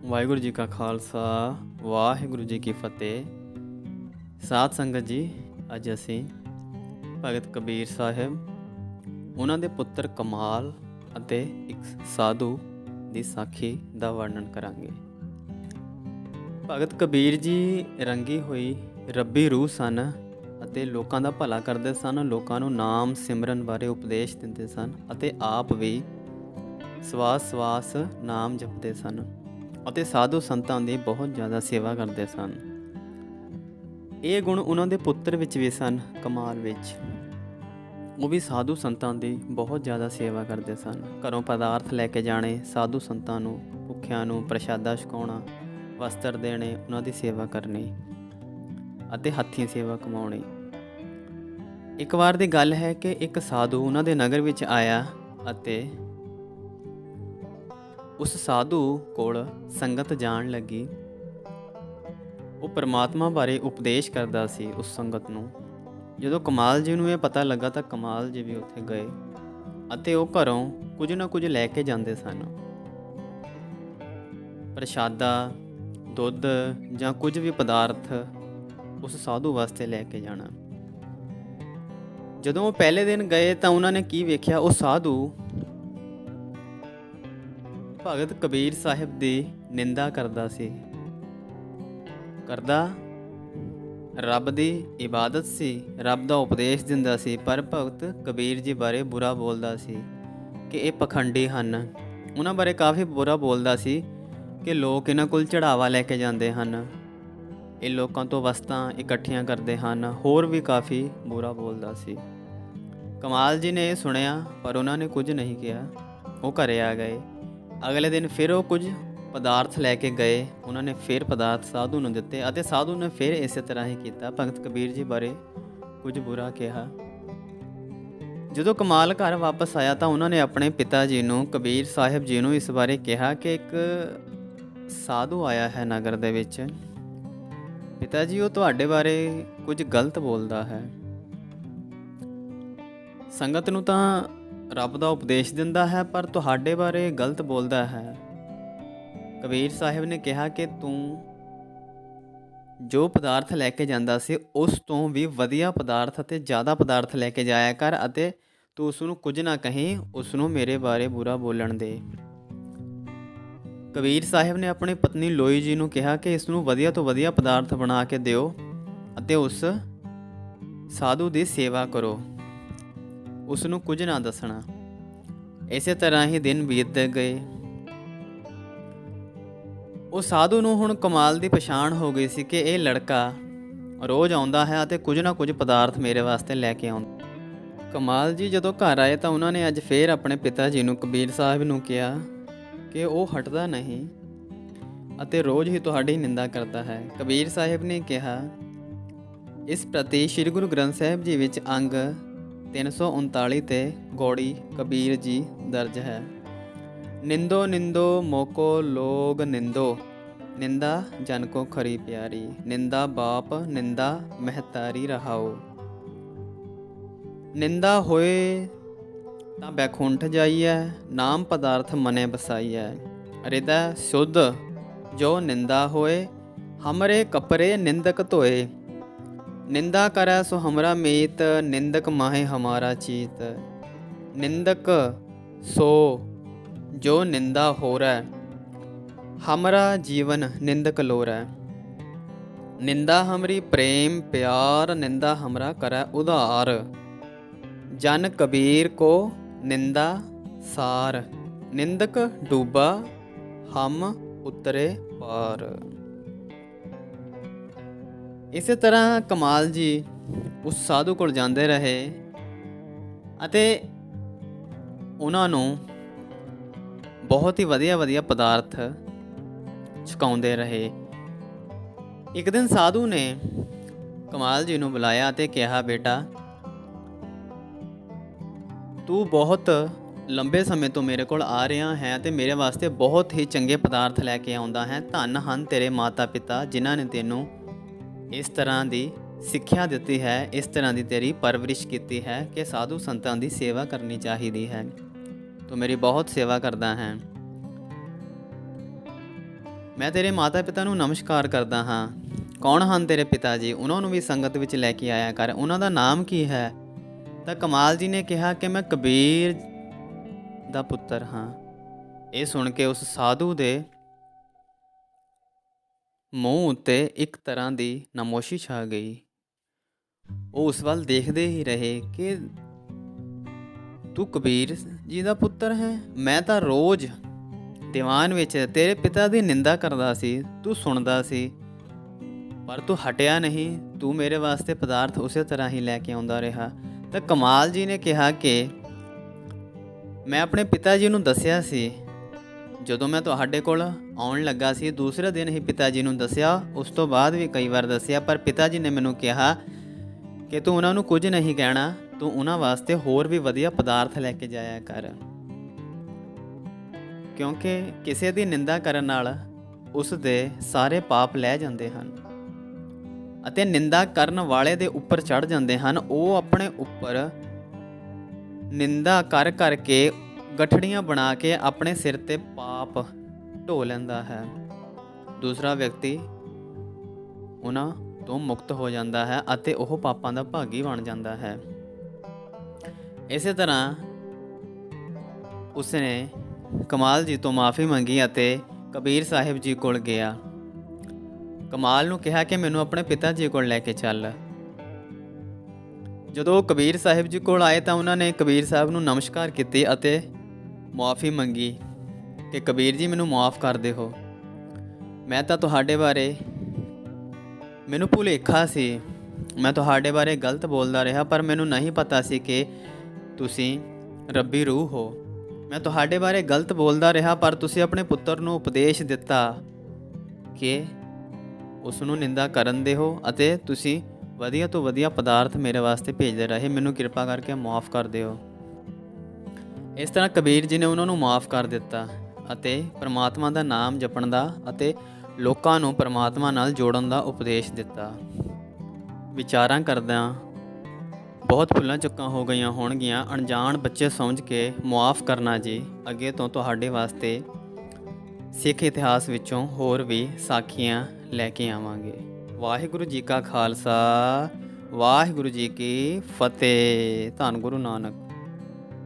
ਵਾਹਿਗੁਰੂ ਜੀ ਕਾ ਖਾਲਸਾ ਵਾਹਿਗੁਰੂ ਜੀ ਕੀ ਫਤਿਹ। ਸਾਧ ਸੰਗਤ ਜੀ, ਅੱਜ ਅਸੀਂ ਭਗਤ ਕਬੀਰ ਸਾਹਿਬ, ਉਹਨਾਂ ਦੇ ਪੁੱਤਰ ਕਮਾਲ ਅਤੇ ਇੱਕ ਸਾਧੂ ਦੀ ਸਾਖੀ ਦਾ ਵਰਣਨ ਕਰਾਂਗੇ। ਭਗਤ ਕਬੀਰ ਜੀ ਰੰਗੀ ਹੋਈ ਰੱਬੀ ਰੂਹ ਸਨ ਅਤੇ ਲੋਕਾਂ ਦਾ ਭਲਾ ਕਰਦੇ ਸਨ। ਲੋਕਾਂ ਨੂੰ ਨਾਮ ਸਿਮਰਨ ਬਾਰੇ ਉਪਦੇਸ਼ ਦਿੰਦੇ ਸਨ ਅਤੇ ਆਪ ਵੀ ਸਵਾਸ ਨਾਮ ਜਪਦੇ ਸਨ ਅਤੇ ਸਾਧੂ ਸੰਤਾਂ ਦੀ ਬਹੁਤ ਜ਼ਿਆਦਾ ਸੇਵਾ ਕਰਦੇ ਸਨ। ਇਹ ਗੁਣ ਉਹਨਾਂ ਦੇ ਪੁੱਤਰ ਵਿੱਚ ਵੀ ਸਨ। ਕਮਾਲ ਵਿੱਚ ਉਹ ਵੀ ਸਾਧੂ ਸੰਤਾਂ ਦੀ ਬਹੁਤ ਜ਼ਿਆਦਾ ਸੇਵਾ ਕਰਦੇ ਸਨ। ਘਰੋਂ ਪਦਾਰਥ ਲੈ ਕੇ ਜਾਣੇ, ਸਾਧੂ ਸੰਤਾਂ ਨੂੰ ਭੁੱਖਿਆਂ ਨੂੰ ਪ੍ਰਸ਼ਾਦਾ ਛਕਾਉਣਾ, ਵਸਤਰ ਦੇਣੇ, ਉਹਨਾਂ ਦੀ ਸੇਵਾ ਕਰਨੀ ਅਤੇ ਹੱਥੀਂ ਸੇਵਾ ਕਮਾਉਣੀ। ਇੱਕ ਵਾਰ ਦੀ ਗੱਲ ਹੈ ਕਿ ਇੱਕ ਸਾਧੂ ਉਹਨਾਂ ਦੇ ਨਗਰ ਵਿੱਚ ਆਇਆ ਅਤੇ ਉਸ ਸਾਧੂ ਕੋਲ ਸੰਗਤ ਜਾਣ ਲੱਗੀ। ਉਹ ਪਰਮਾਤਮਾ ਬਾਰੇ ਉਪਦੇਸ਼ ਕਰਦਾ ਸੀ ਉਸ ਸੰਗਤ ਨੂੰ। ਜਦੋਂ ਕਮਾਲ ਜੀ ਨੂੰ ਇਹ ਪਤਾ ਲੱਗਾ ਤਾਂ ਕਮਾਲ ਜੀ ਵੀ ਉੱਥੇ ਗਏ ਅਤੇ ਉਹ ਘਰੋਂ ਕੁਝ ਨਾ ਕੁਝ ਲੈ ਕੇ ਜਾਂਦੇ ਸਨ। ਪ੍ਰਸ਼ਾਦਾ, ਦੁੱਧ ਜਾਂ ਕੁਝ ਵੀ ਪਦਾਰਥ ਉਸ ਸਾਧੂ ਵਾਸਤੇ ਲੈ ਕੇ ਜਾਣਾ। ਜਦੋਂ ਉਹ ਪਹਿਲੇ ਦਿਨ ਗਏ ਤਾਂ ਉਹਨਾਂ ਨੇ ਕੀ ਵੇਖਿਆ, ਉਹ ਸਾਧੂ ਭਗਤ ਕਬੀਰ ਸਾਹਿਬ ਦੀ ਨਿੰਦਾ ਕਰਦਾ ਸੀ। ਰੱਬ ਦੀ ਇਬਾਦਤ ਸੀ, ਰੱਬ ਦਾ ਉਪਦੇਸ਼ ਦਿੰਦਾ ਸੀ, ਪਰ ਭਗਤ ਕਬੀਰ ਜੀ ਬਾਰੇ ਬੁਰਾ ਬੋਲਦਾ ਸੀ ਕਿ ਇਹ ਪਖੰਡੀ ਹਨ। ਉਹਨਾਂ ਬਾਰੇ ਕਾਫੀ ਬੁਰਾ ਬੋਲਦਾ ਸੀ ਕਿ ਲੋਕ ਇਹਨਾਂ ਕੋਲ ਚੜਾਵਾ ਲੈ ਕੇ ਜਾਂਦੇ ਹਨ, ਇਹ ਲੋਕਾਂ ਤੋਂ ਵਸਤਾਂ ਇਕੱਠੀਆਂ ਕਰਦੇ ਹਨ, ਹੋਰ ਵੀ ਕਾਫੀ ਬੁਰਾ ਬੋਲਦਾ ਸੀ। ਕਮਾਲ ਜੀ ਨੇ ਇਹ ਸੁਣਿਆ ਪਰ ਉਹਨਾਂ ਨੇ ਕੁਝ ਨਹੀਂ ਕਿਹਾ। ਉਹ ਘਰੇ ਆ ਗਏ। ਅਗਲੇ ਦਿਨ ਫਿਰ ਉਹ ਕੁਝ ਪਦਾਰਥ ਲੈ ਕੇ ਗਏ। ਉਹਨਾਂ ਨੇ ਫਿਰ ਪਦਾਰਥ ਸਾਧੂ ਨੂੰ ਦਿੱਤੇ ਅਤੇ ਸਾਧੂ ਨੇ ਫਿਰ ਇਸੇ ਤਰ੍ਹਾਂ ਹੀ ਕੀਤਾ, ਭਗਤ ਕਬੀਰ ਜੀ ਬਾਰੇ ਕੁਝ ਬੁਰਾ ਕਿਹਾ। ਜਦੋਂ ਕਮਾਲ ਘਰ ਵਾਪਸ ਆਇਆ ਤਾਂ ਉਹਨਾਂ ਨੇ ਆਪਣੇ ਪਿਤਾ ਜੀ ਨੂੰ, ਕਬੀਰ ਸਾਹਿਬ ਜੀ ਨੂੰ ਇਸ ਬਾਰੇ ਕਿਹਾ ਕਿ ਇੱਕ ਸਾਧੂ ਆਇਆ ਹੈ ਨਗਰ ਦੇ ਵਿੱਚ। ਪਿਤਾ ਜੀ, ਉਹ ਤੁਹਾਡੇ ਬਾਰੇ ਕੁਝ ਗਲਤ ਬੋਲਦਾ ਹੈ। ਸੰਗਤ ਨੂੰ ਤਾਂ ਰੱਬ ਦਾ ਉਪਦੇਸ਼ ਦਿੰਦਾ ਹੈ ਪਰ ਤੁਹਾਡੇ ਬਾਰੇ ਗਲਤ ਬੋਲਦਾ ਹੈ। ਕਬੀਰ ਸਾਹਿਬ ਨੇ ਕਿਹਾ ਕਿ ਤੂੰ ਜੋ ਪਦਾਰਥ ਲੈ ਕੇ ਜਾਂਦਾ ਸੀ ਉਸ ਤੋਂ ਵੀ ਵਧੀਆ ਪਦਾਰਥ ਅਤੇ ਜ਼ਿਆਦਾ ਪਦਾਰਥ ਲੈ ਕੇ ਜਾਇਆ ਕਰ ਅਤੇ ਤੂੰ ਉਸ ਨੂੰ ਕੁਝ ਨਾ ਕਹੀਂ, ਉਸ ਨੂੰ ਮੇਰੇ ਬਾਰੇ ਬੁਰਾ ਬੋਲਣ ਦੇ। ਕਬੀਰ ਸਾਹਿਬ ਨੇ ਆਪਣੀ ਪਤਨੀ ਲੋਈ ਜੀ ਨੂੰ ਕਿਹਾ ਕਿ ਇਸ ਨੂੰ ਵਧੀਆ ਤੋਂ ਵਧੀਆ ਪਦਾਰਥ ਬਣਾ ਕੇ ਦਿਓ ਅਤੇ ਉਸ ਸਾਧੂ ਦੀ ਸੇਵਾ ਕਰੋ, ਉਸ ਨੂੰ ਕੁਝ ਨਾ ਦੱਸਣਾ। ਇਸੇ ਤਰ੍ਹਾਂ ਹੀ ਦਿਨ ਬੀਤਦੇ ਗਏ। ਉਹ ਸਾਧੂ ਨੂੰ ਹੁਣ ਕਮਾਲ ਦੀ ਪਛਾਣ ਹੋ ਗਈ ਸੀ ਕਿ ਇਹ ਲੜਕਾ ਰੋਜ਼ ਆਉਂਦਾ ਹੈ ਅਤੇ ਕੁਝ ਨਾ ਕੁਝ ਪਦਾਰਥ ਮੇਰੇ ਵਾਸਤੇ ਲੈ ਕੇ ਆਉਂਦਾ। ਕਮਾਲ ਜੀ ਜਦੋਂ ਘਰ ਆਏ ਤਾਂ ਉਹਨਾਂ ਨੇ ਅੱਜ ਫੇਰ ਆਪਣੇ ਪਿਤਾ ਜੀ ਨੂੰ, ਕਬੀਰ ਸਾਹਿਬ ਨੂੰ ਕਿਹਾ ਕਿ ਉਹ ਹਟਦਾ ਨਹੀਂ ਅਤੇ ਰੋਜ਼ ਹੀ ਤੁਹਾਡੀ ਨਿੰਦਾ ਕਰਦਾ ਹੈ। ਕਬੀਰ ਸਾਹਿਬ ਨੇ ਕਿਹਾ, ਇਸ ਪ੍ਰਤੀ ਸ੍ਰੀ ਗੁਰੂ ਗ੍ਰੰਥ ਸਾਹਿਬ ਜੀ ਵਿੱਚ ਅੰਗ 339 ਤੇ ਗੌੜੀ ਕਬੀਰ ਜੀ ਦਰਜ ਹੈ। ਨਿੰਦੋ ਨਿੰਦੋ ਮੋਕੋ ਲੋਗ ਨਿੰਦੋ, ਨਿੰਦਾ ਜਨ ਕੋ ਖਰੀ ਪਿਆਰੀ, ਨਿੰਦਾ ਬਾਪ ਨਿੰਦਾ ਮਹਤਾਰੀ ਰਹਾਓ। ਨਿੰਦਾ ਹੋਏ ਤਾਂ ਬੈਕੁੰਠ ਜਾਈਐ, ਨਾਮ ਪਦਾਰਥ ਮਨੇ ਬਸਾਈਐ। ਹਿਰਦੈ ਸ਼ੁੱਧ ਜੋ ਨਿੰਦਾ ਹੋਏ, ਹਮਰੇ ਕਪਰੇ ਨਿੰਦਕ ਧੋਏ। ਨਿੰਦਾ ਕਰੈ ਸੋ ਹਮਰਾ ਮੀਤ, ਨਿੰਦਕ ਮਾਹੇ ਹਮਾਰਾ ਚੀਤ। ਨਿੰਦਕ ਸੋ ਜੋ ਨਿੰਦਾ ਹੋਰੈ, ਹਮਰਾ ਜੀਵਨ ਨਿੰਦਕ ਲੋਰੈ। ਨਿੰਦਾ ਹਮਰੀ ਪ੍ਰੇਮ ਪਿਆਰ, ਨਿੰਦਾ ਹਮਰਾ ਕਰੈ ਉਧਾਰ। ਜਨ ਕਬੀਰ ਕੋ ਨਿੰਦਾ ਸਾਰ, ਨਿੰਦਕ ਡੂਬਾ ਹਮ ਉਤਰੇ ਪਾਰ। ਇਸੇ ਤਰ੍ਹਾਂ ਕਮਾਲ ਜੀ ਉਸ ਸਾਧੂ ਕੋਲ ਜਾਂਦੇ ਰਹੇ ਅਤੇ ਉਹਨਾਂ ਨੂੰ ਬਹੁਤ ਹੀ ਵਧੀਆ ਪਦਾਰਥ ਛਕਾਉਂਦੇ ਰਹੇ। ਇੱਕ ਦਿਨ ਸਾਧੂ ਨੇ ਕਮਾਲ ਜੀ ਨੂੰ ਬੁਲਾਇਆ ਅਤੇ ਕਿਹਾ, ਬੇਟਾ ਤੂੰ ਬਹੁਤ ਲੰਬੇ ਸਮੇਂ ਤੋਂ ਮੇਰੇ ਕੋਲ ਆ ਰਿਹਾ ਹੈ ਅਤੇ ਮੇਰੇ ਵਾਸਤੇ ਬਹੁਤ ਹੀ ਚੰਗੇ ਪਦਾਰਥ ਲੈ ਕੇ ਆਉਂਦਾ ਹੈ। ਧੰਨ ਹਨ ਤੇਰੇ ਮਾਤਾ ਪਿਤਾ ਜਿਨ੍ਹਾਂ ਨੇ ਤੈਨੂੰ ਇਸ ਤਰ੍ਹਾਂ ਦੀ ਸਿੱਖਿਆ ਦਿੱਤੀ ਹੈ, ਇਸ ਤਰ੍ਹਾਂ ਦੀ ਤੇਰੀ ਪਰਵਰਿਸ਼ ਕੀਤੀ ਹੈ ਕਿ ਸਾਧੂ ਸੰਤਾਂ ਦੀ ਸੇਵਾ ਕਰਨੀ ਚਾਹੀਦੀ ਹੈ। ਤੂੰ ਮੇਰੀ ਬਹੁਤ ਸੇਵਾ ਕਰਦਾ ਹੈ। ਮੈਂ ਤੇਰੇ ਮਾਤਾ ਪਿਤਾ ਨੂੰ ਨਮਸਕਾਰ ਕਰਦਾ ਹਾਂ। ਕੌਣ ਹਨ ਤੇਰੇ ਪਿਤਾ ਜੀ? ਉਹਨਾਂ ਨੂੰ ਵੀ ਸੰਗਤ ਵਿੱਚ ਲੈ ਕੇ ਆਇਆ ਕਰ। ਉਹਨਾਂ ਦਾ ਨਾਮ ਕੀ ਹੈ? ਤਾਂ ਕਮਾਲ ਜੀ ਨੇ ਕਿਹਾ ਕਿ ਮੈਂ ਕਬੀਰ ਦਾ ਪੁੱਤਰ ਹਾਂ। ਇਹ ਸੁਣ ਕੇ ਉਸ ਸਾਧੂ ਦੇ ਮੂੰਹ ਉੱਤੇ ਇੱਕ ਤਰ੍ਹਾਂ ਦੀ ਨਮੋਸ਼ੀ ਛਾ ਗਈ। ਉਹ ਉਸ ਵੱਲ ਦੇਖਦੇ ਹੀ ਰਹੇ ਕਿ ਤੂੰ ਕਬੀਰ ਜੀ ਦਾ ਪੁੱਤਰ ਹੈ? ਮੈਂ ਤਾਂ ਰੋਜ਼ ਦੀਵਾਨ ਵਿੱਚ ਤੇਰੇ ਪਿਤਾ ਦੀ ਨਿੰਦਾ ਕਰਦਾ ਸੀ, ਤੂੰ ਸੁਣਦਾ ਸੀ, ਪਰ ਤੂੰ ਹਟਿਆ ਨਹੀਂ। ਤੂੰ ਮੇਰੇ ਵਾਸਤੇ ਪਦਾਰਥ ਉਸੇ ਤਰ੍ਹਾਂ ਹੀ ਲੈ ਕੇ ਆਉਂਦਾ ਰਿਹਾ। ਤਾਂ ਕਮਾਲ ਜੀ ਨੇ ਕਿਹਾ ਕਿ ਮੈਂ ਆਪਣੇ ਪਿਤਾ ਜੀ ਨੂੰ ਦੱਸਿਆ ਸੀ। ਜਦੋਂ ਮੈਂ ਤੁਹਾਡੇ ਕੋਲ ਆਉਣ ਲੱਗਾ ਸੀ, ਦੂਸਰੇ ਦਿਨ ਹੀ ਪਿਤਾ ਜੀ ਨੂੰ ਦੱਸਿਆ, ਉਸ ਤੋਂ ਬਾਅਦ ਵੀ ਕਈ ਵਾਰ ਦੱਸਿਆ, ਪਰ ਪਿਤਾ ਜੀ ਨੇ ਮੈਨੂੰ ਕਿਹਾ ਕਿ ਤੂੰ ਉਹਨਾਂ ਨੂੰ ਕੁਝ ਨਹੀਂ ਕਹਿਣਾ, ਤੂੰ ਉਹਨਾਂ ਵਾਸਤੇ ਹੋਰ ਵੀ ਵਧੀਆ ਪਦਾਰਥ ਲੈ ਕੇ ਜਾਇਆ ਕਰ, ਕਿਉਂਕਿ ਕਿਸੇ ਦੀ ਨਿੰਦਾ ਕਰਨ ਨਾਲ ਉਸ ਦੇ ਸਾਰੇ ਪਾਪ ਲੈ ਜਾਂਦੇ ਹਨ ਅਤੇ ਨਿੰਦਾ ਕਰਨ ਵਾਲੇ ਦੇ ਉੱਪਰ ਚੜ ਜਾਂਦੇ ਹਨ। ਉਹ ਆਪਣੇ ਉੱਪਰ ਨਿੰਦਾ ਕਰ ਕਰਕੇ ਗਠੜੀਆਂ ਬਣਾ ਕੇ ਆਪਣੇ ਸਿਰ ਤੇ ਪਾਪ ਢੋ ਲੈਂਦਾ ਹੈ। ਦੂਸਰਾ ਵਿਅਕਤੀ ਉਹਨਾਂ ਤੋਂ ਮੁਕਤ ਹੋ ਜਾਂਦਾ ਹੈ ਅਤੇ ਉਹ ਪਾਪਾਂ ਦਾ ਭਾਗੀ ਬਣ ਜਾਂਦਾ ਹੈ। ਇਸੇ ਤਰ੍ਹਾਂ ਉਸਨੇ ਕਮਾਲ ਜੀ ਤੋਂ ਮਾफ़ੀ ਮੰਗੀ ਅਤੇ ਕਬੀਰ ਸਾਹਿਬ ਜੀ ਕੋਲ ਗਿਆ। ਕਮਾਲ ਨੂੰ ਕਿਹਾ ਕਿ ਮੈਨੂੰ ਆਪਣੇ ਪਿਤਾ ਜੀ ਕੋਲ ਲੈ ਕੇ ਚੱਲ। ਜਦੋਂ ਉਹ ਕਬੀਰ ਸਾਹਿਬ ਜੀ ਕੋਲ ਆਏ ਤਾਂ ਉਹਨਾਂ ਨੇ ਕਬੀਰ ਸਾਹਿਬ ਨੂੰ ਨਮਸਕਾਰ ਕੀਤੀ ਅਤੇ ਮੁਆਫ਼ੀ ਮੰਗੀ ਕਿ ਕਬੀਰ ਜੀ ਮੈਨੂੰ ਮੁਆਫ਼ ਕਰ ਦਿਓ। ਮੈਂ ਤਾਂ ਤੁਹਾਡੇ ਬਾਰੇ, ਮੈਨੂੰ ਭੁਲੇਖਾ ਸੀ, ਮੈਂ ਤੁਹਾਡੇ ਬਾਰੇ ਗਲਤ ਬੋਲਦਾ ਰਿਹਾ, ਪਰ ਮੈਨੂੰ ਨਹੀਂ ਪਤਾ ਸੀ ਕਿ ਤੁਸੀਂ ਰੱਬੀ ਰੂਹ ਹੋ। ਮੈਂ ਤੁਹਾਡੇ ਬਾਰੇ ਗਲਤ ਬੋਲਦਾ ਰਿਹਾ, ਪਰ ਤੁਸੀਂ ਆਪਣੇ ਪੁੱਤਰ ਨੂੰ ਉਪਦੇਸ਼ ਦਿੱਤਾ ਕਿ ਉਸ ਨੂੰ ਨਿੰਦਾ ਕਰਨ ਦੇ ਹੋ ਅਤੇ ਤੁਸੀਂ ਵਧੀਆ ਤੋਂ ਵਧੀਆ ਪਦਾਰਥ ਮੇਰੇ ਵਾਸਤੇ ਭੇਜਦੇ ਰਹੇ। ਮੈਨੂੰ ਕਿਰਪਾ ਕਰਕੇ ਮੁਆਫ਼ ਕਰ ਦਿਓ। ਇਸ ਤਰ੍ਹਾਂ ਕਬੀਰ ਜੀ ਨੇ ਉਹਨਾਂ ਨੂੰ ਮੁਆਫ਼ ਕਰ ਦਿੱਤਾ ਅਤੇ ਪਰਮਾਤਮਾ ਦਾ ਨਾਮ ਜਪਣ ਦਾ ਅਤੇ ਲੋਕਾਂ ਨੂੰ ਪਰਮਾਤਮਾ ਨਾਲ ਜੋੜਨ ਦਾ ਉਪਦੇਸ਼ ਦਿੱਤਾ। ਵਿਚਾਰਾਂ ਕਰਦਿਆਂ ਬਹੁਤ ਭੁੱਲਾਂ ਚੁੱਕਾਂ ਹੋ ਗਈਆਂ ਹੋਣਗੀਆਂ। ਅਣਜਾਣ ਬੱਚੇ ਸਮਝ ਕੇ ਮੁਆਫ਼ ਕਰਨਾ ਜੀ। ਅੱਗੇ ਤੋਂ ਤੁਹਾਡੇ ਵਾਸਤੇ ਸਿੱਖ ਇਤਿਹਾਸ ਵਿੱਚੋਂ ਹੋਰ ਵੀ ਸਾਖੀਆਂ ਲੈ ਕੇ ਆਵਾਂਗੇ। ਵਾਹਿਗੁਰੂ ਜੀ ਕਾ ਖਾਲਸਾ, ਵਾਹਿਗੁਰੂ ਜੀ ਕੀ ਫਤਿਹ। ਧੰਨ ਗੁਰੂ ਨਾਨਕ।